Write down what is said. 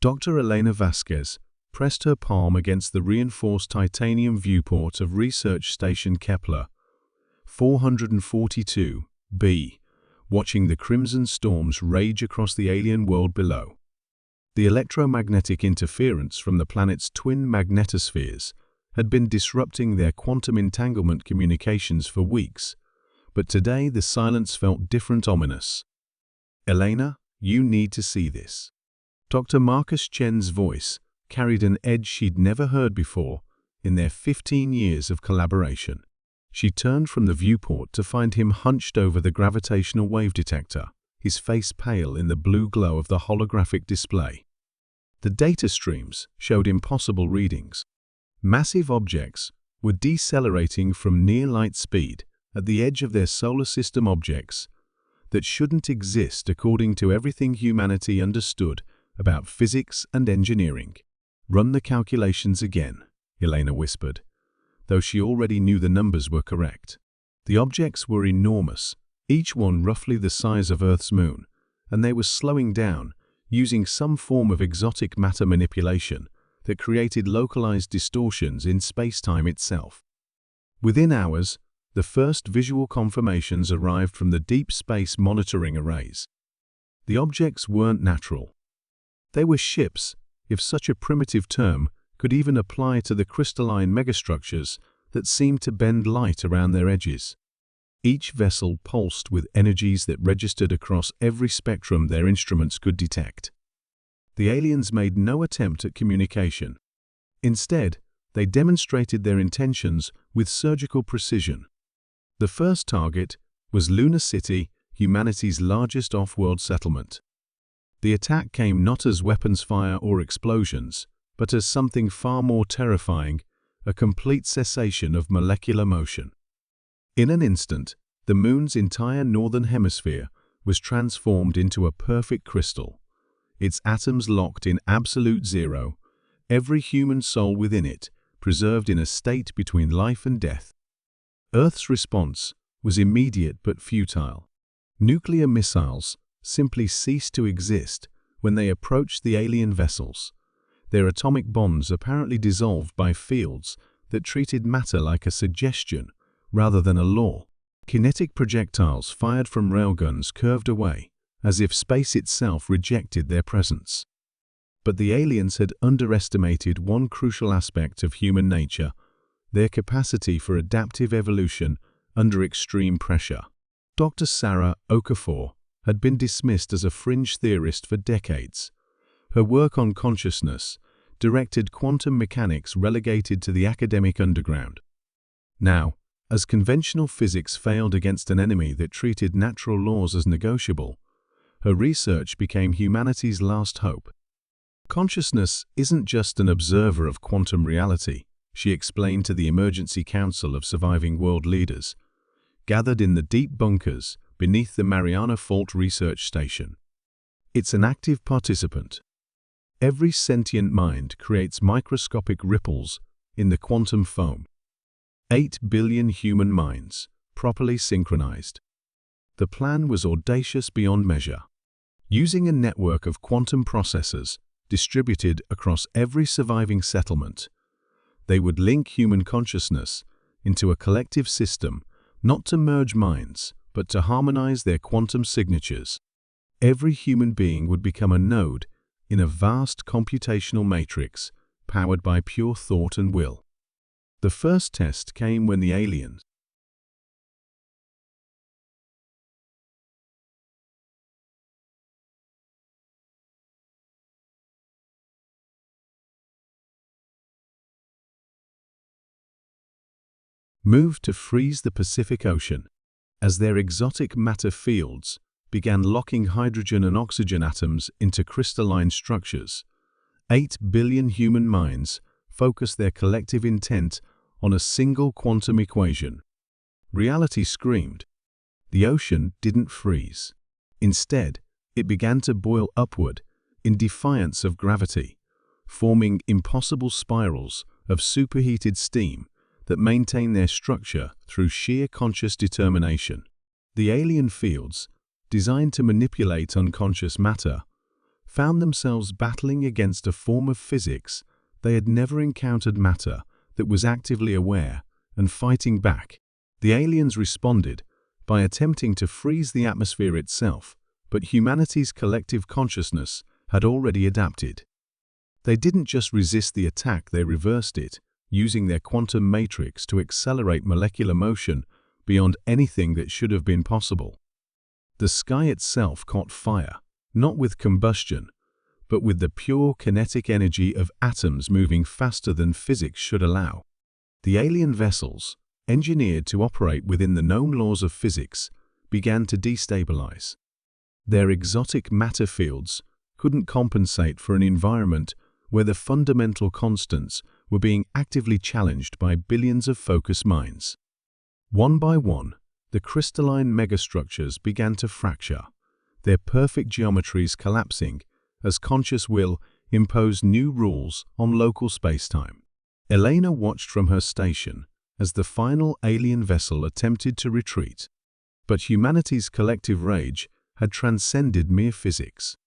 Dr. Elena Vasquez pressed her palm against the reinforced titanium viewport of Research Station Kepler 442b, watching the crimson storms rage across the alien world below. The electromagnetic interference from the planet's twin magnetospheres had been disrupting their quantum entanglement communications for weeks, but today the silence felt different, ominous. "Elena, you need to see this." Dr. Marcus Chen's voice carried an edge she'd never heard before in their 15 years of collaboration. She turned from the viewport to find him hunched over the gravitational wave detector, his face pale in the blue glow of the holographic display. The data streams showed impossible readings. Massive objects were decelerating from near light speed at the edge of their solar system, objects that shouldn't exist according to everything humanity understood about physics and engineering. "Run the calculations again," Elena whispered, though she already knew the numbers were correct. The objects were enormous, each one roughly the size of Earth's moon, and they were slowing down, using some form of exotic matter manipulation that created localized distortions in space-time itself. Within hours, the first visual confirmations arrived from the deep space monitoring arrays. The objects weren't natural. They were ships, if such a primitive term could even apply to the crystalline megastructures that seemed to bend light around their edges. Each vessel pulsed with energies that registered across every spectrum their instruments could detect. The aliens made no attempt at communication. Instead, they demonstrated their intentions with surgical precision. The first target was Lunar City, humanity's largest off-world settlement. The attack came not as weapons fire or explosions, but as something far more terrifying, a complete cessation of molecular motion. In an instant, the moon's entire northern hemisphere was transformed into a perfect crystal, its atoms locked in absolute zero, every human soul within it preserved in a state between life and death. Earth's response was immediate but futile. Nuclear missiles simply ceased to exist when they approached the alien vessels, their atomic bonds apparently dissolved by fields that treated matter like a suggestion rather than a law. Kinetic projectiles fired from railguns curved away, as if space itself rejected their presence. But the aliens had underestimated one crucial aspect of human nature: their capacity for adaptive evolution under extreme pressure. Dr. Sarah Okafor had been dismissed as a fringe theorist for decades. Her work on consciousness directed quantum mechanics relegated to the academic underground. Now, as conventional physics failed against an enemy that treated natural laws as negotiable, her research became humanity's last hope. "Consciousness isn't just an observer of quantum reality," she explained to the Emergency Council of Surviving World Leaders, gathered in the deep bunkers beneath the Mariana Fault Research Station. "It's an active participant. Every sentient mind creates microscopic ripples in the quantum foam. 8 billion human minds, properly synchronized." The plan was audacious beyond measure. Using a network of quantum processors distributed across every surviving settlement, they would link human consciousness into a collective system, not to merge minds, but to harmonize their quantum signatures. Every human being would become a node in a vast computational matrix powered by pure thought and will. The first test came when the aliens moved to freeze the Pacific Ocean, as their exotic matter fields began locking hydrogen and oxygen atoms into crystalline structures. 8 billion human minds focused their collective intent on a single quantum equation. Reality screamed. The ocean didn't freeze. Instead, it began to boil upward in defiance of gravity, forming impossible spirals of superheated steam that maintain their structure through sheer conscious determination. The alien fields, designed to manipulate unconscious matter, found themselves battling against a form of physics they had never encountered, matter that was actively aware and fighting back. The aliens responded by attempting to freeze the atmosphere itself, but humanity's collective consciousness had already adapted. They didn't just resist the attack, they reversed it, using their quantum matrix to accelerate molecular motion beyond anything that should have been possible. The sky itself caught fire, not with combustion, but with the pure kinetic energy of atoms moving faster than physics should allow. The alien vessels, engineered to operate within the known laws of physics, began to destabilize. Their exotic matter fields couldn't compensate for an environment where the fundamental constants were being actively challenged by billions of focused minds. One by one, the crystalline megastructures began to fracture, their perfect geometries collapsing as conscious will imposed new rules on local spacetime. Elena watched from her station as the final alien vessel attempted to retreat. But humanity's collective rage had transcended mere physics.